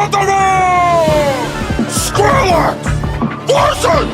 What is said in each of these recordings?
of the world! Skrillex versus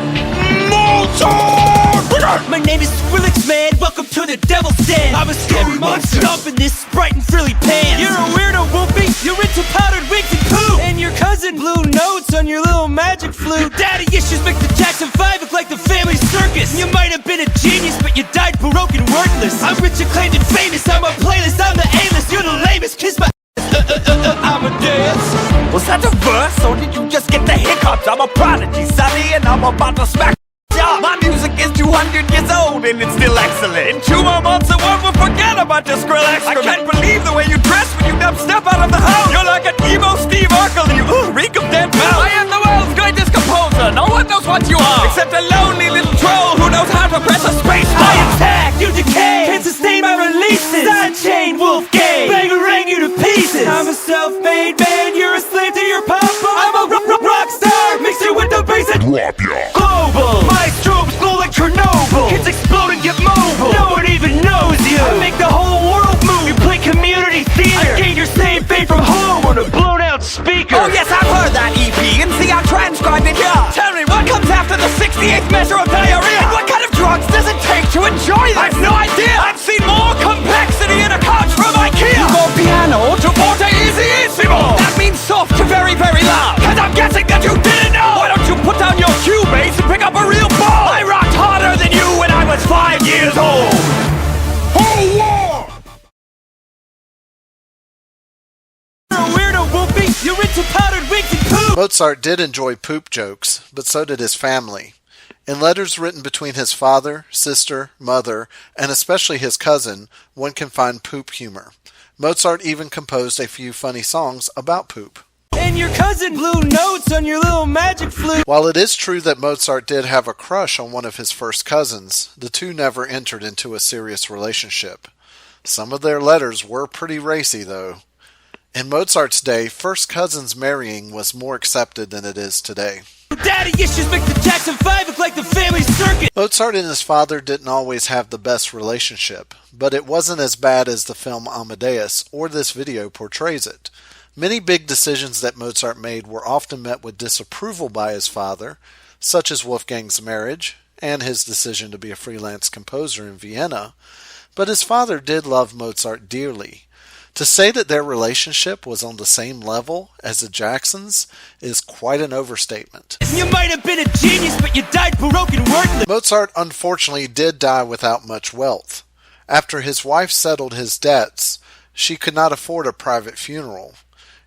Mozart! My name is Skrillex, man. Welcome to the Devil's Den. I'm a scary monster up in this Sprite and frilly pants. You're a weirdo, Wolfie. You're into powdered wigs and poo. And your cousin blew notes on your little magic flute. Daddy issues make the Jackson 5 look like the family circus. You might have been a genius, but you died broke and worthless. I'm rich, acclaimed, and famous. I'm a playlist. I'm the A-list. You're the lamest. Kiss my I'm a dance. Was that the verse, or did you just get the hiccups? I'm a prodigy, sonny, and I'm about to smack ya. My music is 200 years old, and it's still excellent. In 2 more months, the world will forget about your Skrillex. I can't believe the way you dress when you step out of the house. You're like an emo Steve Urkel, you reek of dead mouse. I am the world's greatest composer. No one knows what you are, except a lonely little troll who knows how to press a space bar. I attack, you decay. Can't sustain my releases. Sidechain, Wolfgang, bang you to pieces. I'm a self-made man. You're a slave to your papa. I'm a rock star. Mix it with the bass and Drop ya! global. My strobes glow like Chernobyl. Kids explode and get mobile. No one even knows you. I make the whole world move. You play community theater. I gain your same fame from home on a blown out speaker. Oh yes, I've heard that EP, and see I transcribed it here. Tell me, what comes after the 68th measure of diarrhea? And what kind of drugs does it take to enjoy this? I've no idea. I've seen more complexity in a couch from IKEA. You go piano to forte easyissimo. That means soft to very, very loud. Cause I'm guessing that you didn't know. Why don't you put down your cue bass and pick up a real ball? I rocked harder than you when I was 5 years old. Whole war! You're a weirdo, Wolfie. You're into powdered wigs and poo. Mozart did enjoy poop jokes, but so did his family. In letters written between his father, sister, mother, and especially his cousin, one can find poop humor. Mozart even composed a few funny songs about poop. And your cousin blew notes on your little magic flute. While it is true that Mozart did have a crush on one of his first cousins, the two never entered into a serious relationship. Some of their letters were pretty racy, though. In Mozart's day, first cousins marrying was more accepted than it is today. Daddy issues make the Jackson 5 look like the family circus. Mozart and his father didn't always have the best relationship, but it wasn't as bad as the film Amadeus or this video portrays it. Many big decisions that Mozart made were often met with disapproval by his father, such as Wolfgang's marriage and his decision to be a freelance composer in Vienna, but his father did love Mozart dearly. To say that their relationship was on the same level as the Jacksons is quite an overstatement. You might have been a genius, but you died broke and worthless. Mozart unfortunately did die without much wealth. After his wife settled his debts, she could not afford a private funeral.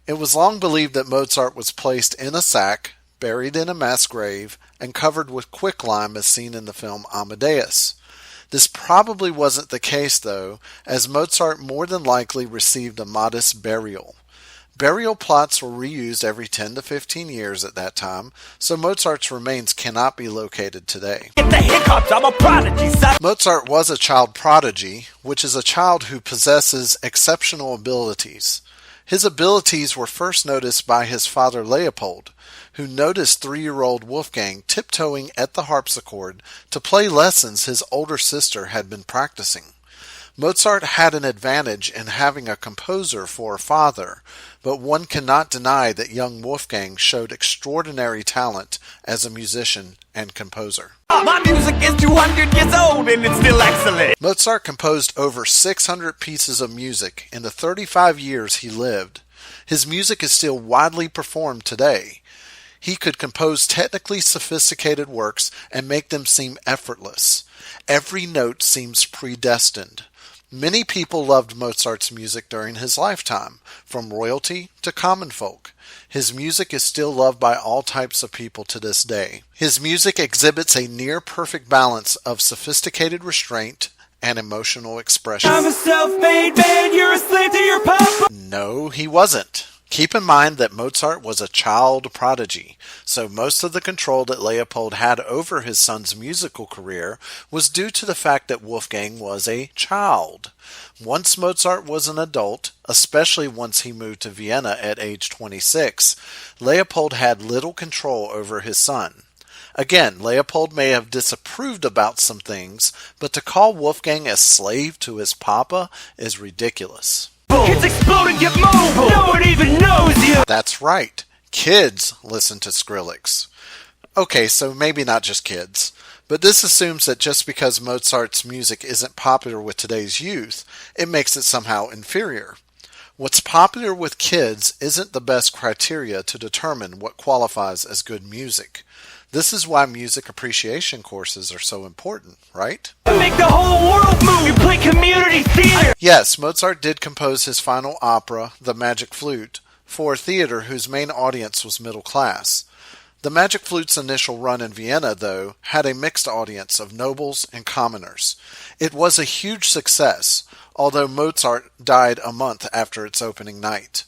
It was long believed that Mozart was placed in a sack, buried in a mass grave, and covered with quicklime as seen in the film Amadeus. This probably wasn't the case, though, as Mozart more than likely received a modest burial. Burial plots were reused every 10 to 15 years at that time, so Mozart's remains cannot be located today. Get the hiccups, I'm a prodigy, son. Mozart was a child prodigy, which is a child who possesses exceptional abilities. His abilities were first noticed by his father Leopold, who noticed 3-year-old Wolfgang tiptoeing at the harpsichord to play lessons his older sister had been practicing. Mozart had an advantage in having a composer for a father, but one cannot deny that young Wolfgang showed extraordinary talent as a musician and composer. My music is 200 years old and it's still excellent. Mozart composed over 600 pieces of music in the 35 years he lived. His music is still widely performed today. He could compose technically sophisticated works and make them seem effortless. Every note seems predestined. Many people loved Mozart's music during his lifetime, from royalty to common folk. His music is still loved by all types of people to this day. His music exhibits a near-perfect balance of sophisticated restraint and emotional expression. I'm a self-made man, you're a slave to your papa. No, he wasn't. Keep in mind that Mozart was a child prodigy, so most of the control that Leopold had over his son's musical career was due to the fact that Wolfgang was a child. Once Mozart was an adult, especially once he moved to Vienna at age 26, Leopold had little control over his son. Again, Leopold may have disapproved about some things, but to call Wolfgang a slave to his papa is ridiculous. Kids explode and get mobile. No one even knows you. That's right. Kids listen to Skrillex. Okay, so maybe not just kids. But this assumes that just because Mozart's music isn't popular with today's youth, it makes it somehow inferior. What's popular with kids isn't the best criteria to determine what qualifies as good music. This is why music appreciation courses are so important, right? Make the whole world move. You play community theater. Yes, Mozart did compose his final opera, The Magic Flute, for a theater whose main audience was middle class. The Magic Flute's initial run in Vienna, though, had a mixed audience of nobles and commoners. It was a huge success, although Mozart died a month after its opening night.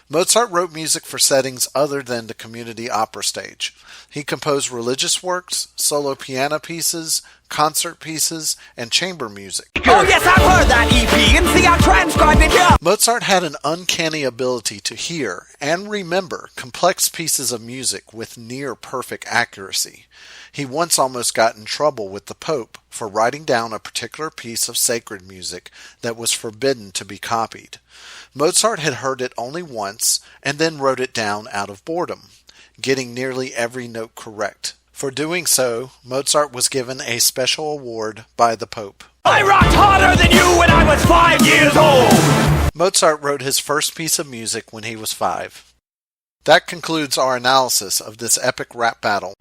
Mozart wrote music for settings other than the community opera stage. He composed religious works, solo piano pieces, concert pieces, and chamber music. Oh yes, I've heard that EP and see I transcribed it here. Mozart had an uncanny ability to hear and remember complex pieces of music with near perfect accuracy. He once almost got in trouble with the Pope for writing down a particular piece of sacred music that was forbidden to be copied. Mozart had heard it only once and then wrote it down out of boredom, getting nearly every note correct. For doing so, Mozart was given a special award by the Pope. I rocked harder than you when I was 5 years old! Mozart wrote his first piece of music when he was 5. That concludes our analysis of this epic rap battle.